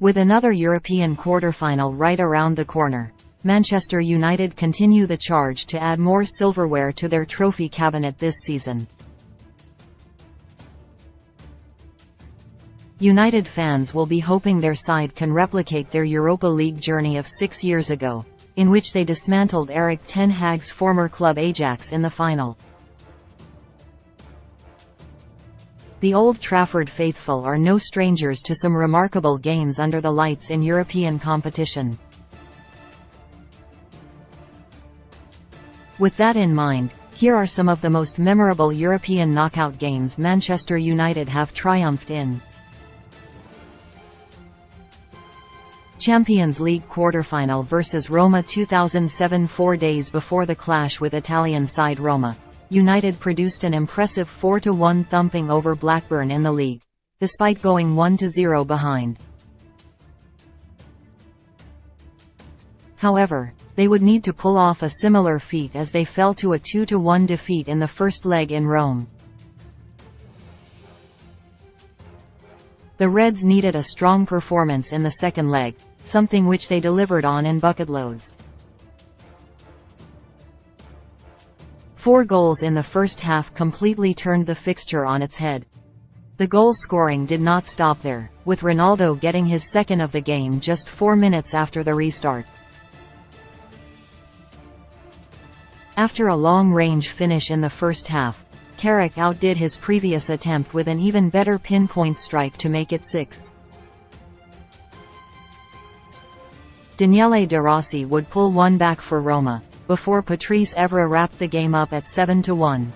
With another European quarter-final right around the corner, Manchester United continue the charge to add more silverware to their trophy cabinet this season. United fans will be hoping their side can replicate their Europa League journey of 6 years ago, in which they dismantled Erik ten Hag's former club Ajax in the final. The Old Trafford faithful are no strangers to some remarkable games under the lights in European competition. With that in mind, here are some of the most memorable European knockout games Manchester United have triumphed in. Champions League quarter-final versus Roma 2007. 4 days before the clash with Italian side Roma, United produced an impressive 4-1 thumping over Blackburn in the league, despite going 1-0 behind. However, they would need to pull off a similar feat as they fell to a 2-1 defeat in the first leg in Rome. The Reds needed a strong performance in the second leg, something which they delivered on in bucketloads. 4 goals in the first half completely turned the fixture on its head. The goal scoring did not stop there, with Ronaldo getting his second of the game just 4 minutes after the restart. After a long-range finish in the first half, Carrick outdid his previous attempt with an even better pinpoint strike to make it 6. Daniele De Rossi would pull one back for Roma, before Patrice Evra wrapped the game up at 7-1.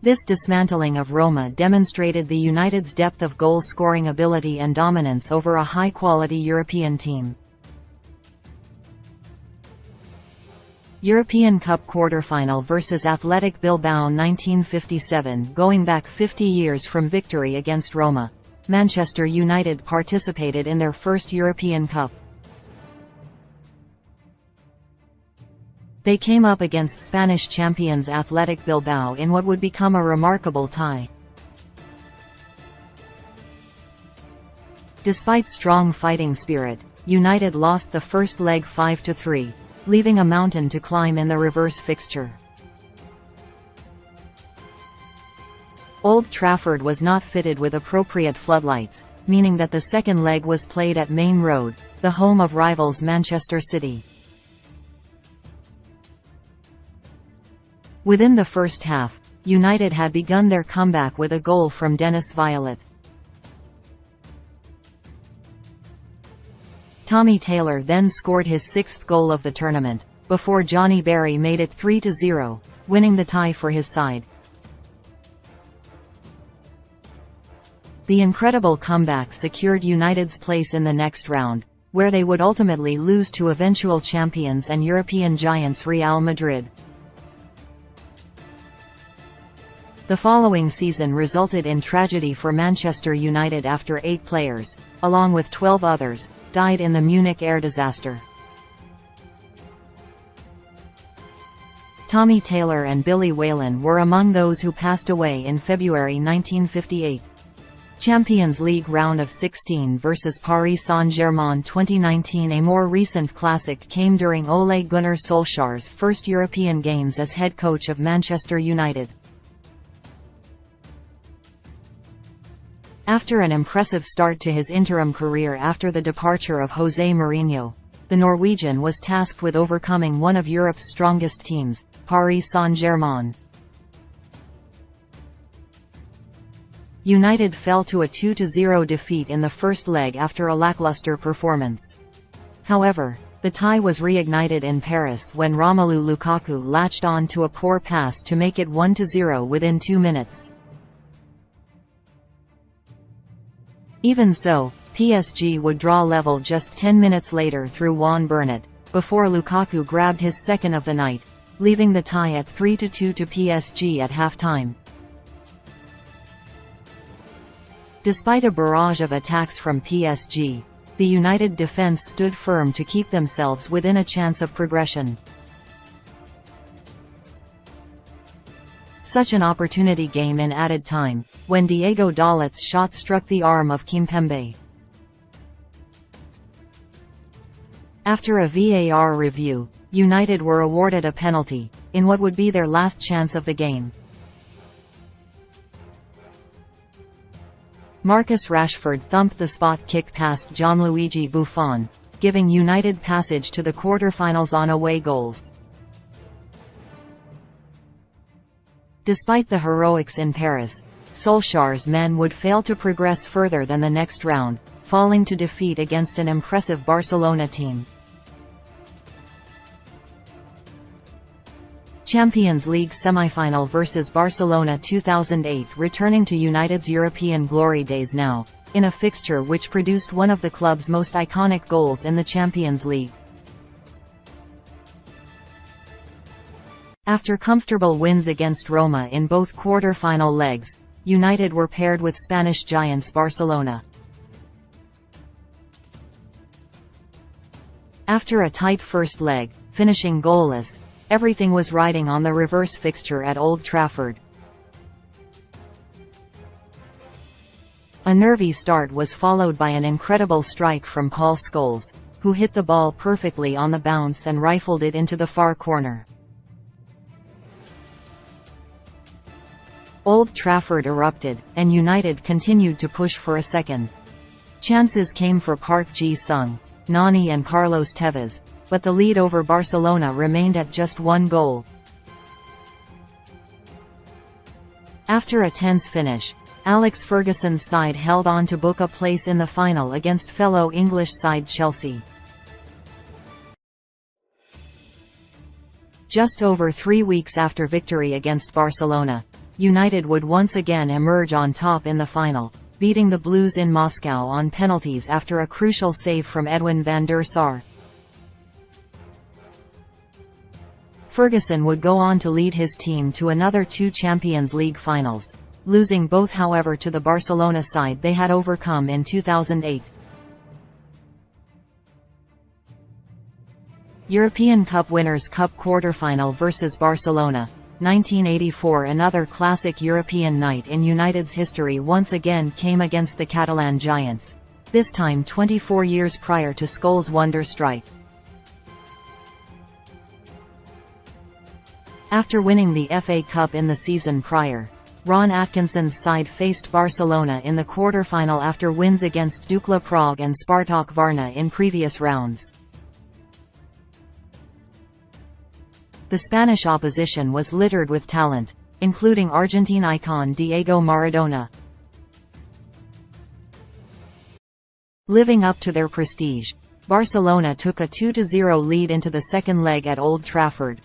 This dismantling of Roma demonstrated the United's depth of goal-scoring ability and dominance over a high-quality European team. European Cup quarter-final versus Athletic Bilbao 1957. Going back 50 years from victory against Roma, Manchester United participated in their first European Cup. They came up against Spanish champions Athletic Bilbao in what would become a remarkable tie. Despite strong fighting spirit, United lost the first leg 5-3. Leaving a mountain to climb in the reverse fixture. Old Trafford was not fitted with appropriate floodlights, meaning that the second leg was played at Main Road, the home of rivals Manchester City. Within the first half, United had begun their comeback with a goal from Dennis Viollet. Tommy Taylor then scored his 6th goal of the tournament, before Johnny Berry made it 3-0, winning the tie for his side. The incredible comeback secured United's place in the next round, where they would ultimately lose to eventual champions and European giants Real Madrid. The following season resulted in tragedy for Manchester United after 8 players, along with 12 others, died in the Munich air disaster. Tommy Taylor and Billy Whalen were among those who passed away in February 1958. Champions League round of 16 versus Paris Saint-Germain 2019. A more recent classic came during Ole Gunnar Solskjaer's first European games as head coach of Manchester United. After an impressive start to his interim career after the departure of José Mourinho, the Norwegian was tasked with overcoming one of Europe's strongest teams, Paris Saint-Germain. United fell to a 2-0 defeat in the first leg after a lackluster performance. However, the tie was reignited in Paris when Romelu Lukaku latched on to a poor pass to make it 1-0 within 2 minutes. Even so, PSG would draw level just 10 minutes later through Juan Bernat, before Lukaku grabbed his second of the night, leaving the tie at 3-2 to PSG at halftime. Despite a barrage of attacks from PSG, the United defense stood firm to keep themselves within a chance of progression. Such an opportunity came in added time, when Diego Dalot's shot struck the arm of Kimpembe. After a VAR review, United were awarded a penalty, in what would be their last chance of the game. Marcus Rashford thumped the spot kick past Gianluigi Buffon, giving United passage to the quarter-finals on away goals. Despite the heroics in Paris, Solskjaer's men would fail to progress further than the next round, falling to defeat against an impressive Barcelona team. Champions League semi-final versus Barcelona 2008, returning to United's European glory days now, in a fixture which produced one of the club's most iconic goals in the Champions League. After comfortable wins against Roma in both quarter-final legs, United were paired with Spanish giants Barcelona. After a tight first leg, finishing goalless, everything was riding on the reverse fixture at Old Trafford. A nervy start was followed by an incredible strike from Paul Scholes, who hit the ball perfectly on the bounce and rifled it into the far corner. Old Trafford erupted, and United continued to push for a second. Chances came for Park Ji-sung, Nani and Carlos Tevez, but the lead over Barcelona remained at just one goal. After a tense finish, Alex Ferguson's side held on to book a place in the final against fellow English side Chelsea. Just over 3 weeks after victory against Barcelona, United would once again emerge on top in the final, beating the Blues in Moscow on penalties after a crucial save from Edwin van der Sar. Ferguson would go on to lead his team to another 2 Champions League finals, losing both however to the Barcelona side they had overcome in 2008. European Cup Winners' Cup quarter-final versus Barcelona, 1984. Another classic European night in United's history once again came against the Catalan giants, this time 24 years prior to Scholes' wonder strike. After winning the FA Cup in the season prior, Ron Atkinson's side faced Barcelona in the quarter-final after wins against Dukla Prague and Spartak Varna in previous rounds. The Spanish opposition was littered with talent, including Argentine icon Diego Maradona. Living up to their prestige, Barcelona took a 2-0 lead into the second leg at Old Trafford.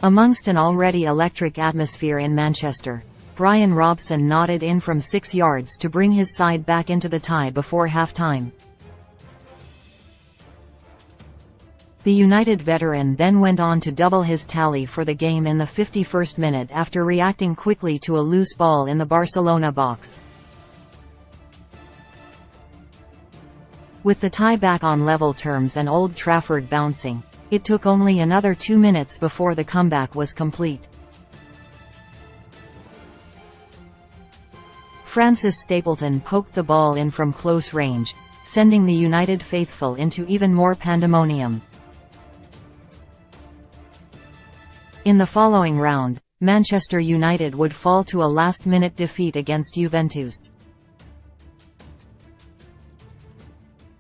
Amongst an already electric atmosphere in Manchester, Brian Robson nodded in from 6 yards to bring his side back into the tie before half-time. The United veteran then went on to double his tally for the game in the 51st minute after reacting quickly to a loose ball in the Barcelona box. With the tie back on level terms and Old Trafford bouncing, it took only another 2 minutes before the comeback was complete. Francis Stapleton poked the ball in from close range, sending the United faithful into even more pandemonium. In the following round, Manchester United would fall to a last-minute defeat against Juventus.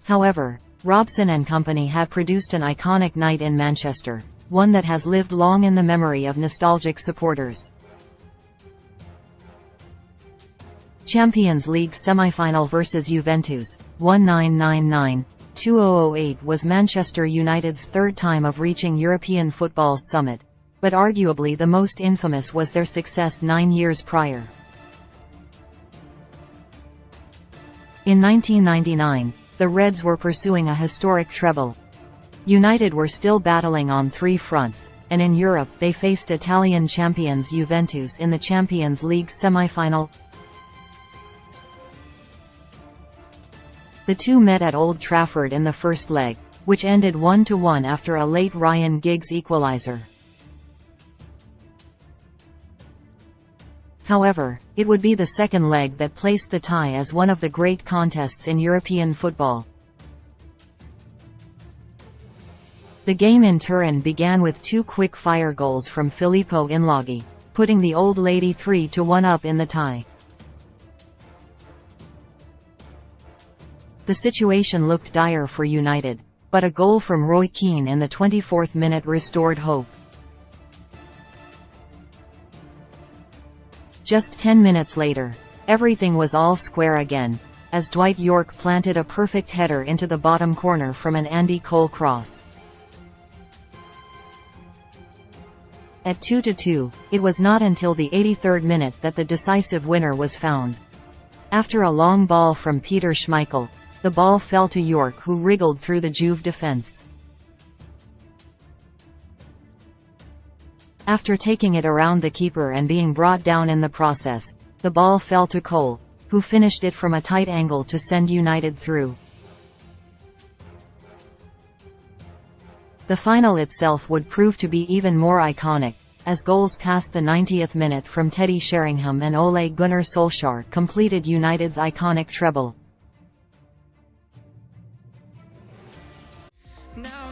However, Robson and company had produced an iconic night in Manchester, one that has lived long in the memory of nostalgic supporters. Champions League semi-final versus Juventus, 1999-2008 was Manchester United's third time of reaching European football's summit, but arguably the most infamous was their success 9 years prior. In 1999, the Reds were pursuing a historic treble. United were still battling on 3 fronts, and in Europe they faced Italian champions Juventus in the Champions League semi-final. The two met at Old Trafford in the first leg, which ended 1-1 after a late Ryan Giggs equaliser. However, it would be the second leg that placed the tie as one of the great contests in European football. The game in Turin began with two quick-fire goals from Filippo Inzaghi, putting the Old Lady 3-1 up in the tie. The situation looked dire for United, but a goal from Roy Keane in the 24th minute restored hope. Just 10 minutes later, everything was all square again, as Dwight Yorke planted a perfect header into the bottom corner from an Andy Cole cross. At 2-2, it was not until the 83rd minute that the decisive winner was found. After a long ball from Peter Schmeichel, the ball fell to Yorke, who wriggled through the Juve defense. After taking it around the keeper and being brought down in the process, the ball fell to Cole, who finished it from a tight angle to send United through. The final itself would prove to be even more iconic, as goals past the 90th minute from Teddy Sheringham and Ole Gunnar Solskjaer completed United's iconic treble. Now